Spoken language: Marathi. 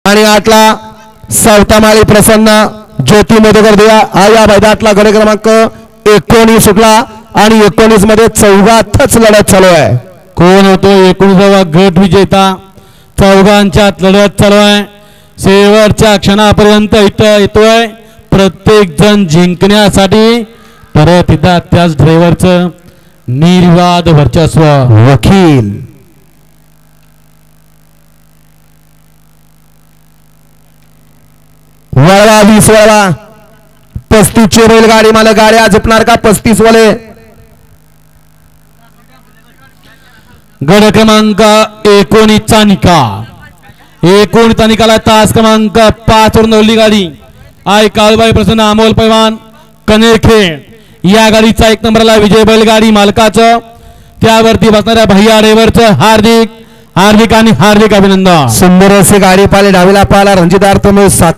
आणि 8ला सावतामाळी प्रसन्न ज्योती मोदकर दिया हा या मैदानातला गड क्रमांक 19 सुटला आणि 19 मध्ये चौघातच लढत चालू आहे। कोण होतो 19वा गट विजेता? चौघांच्यात लढत चालू आहे। शेवटच्या क्षणापर्यंत इथं येतोय प्रत्येक जण जिंकण्यासाठी। परत एकदा त्याच ड्रायव्हरचं निर्वाद वर्चस्व। वकील वळवा 20 वळवा 35 ची रेलगाडी मला गाड्या झुपणार का? 35 वाले गड क्रमांक 19 चा निकाल। 19 चा निकाल तास क्रमांक 5 वर नवली गाडी आय काळबाई प्रसन्न अमोल पैवान कनेरखेड या गाडीचा 1 नंबरला विजय बैलगाडी मालकाचं त्यावरती बसणाऱ्या भैया ड्रायव्हरचं हार्दिक हार्दिक आणि हार्दिक अभिनंदन। सुंदर असे गाडी पाले डावीला पाला रणजित तुम्ही 7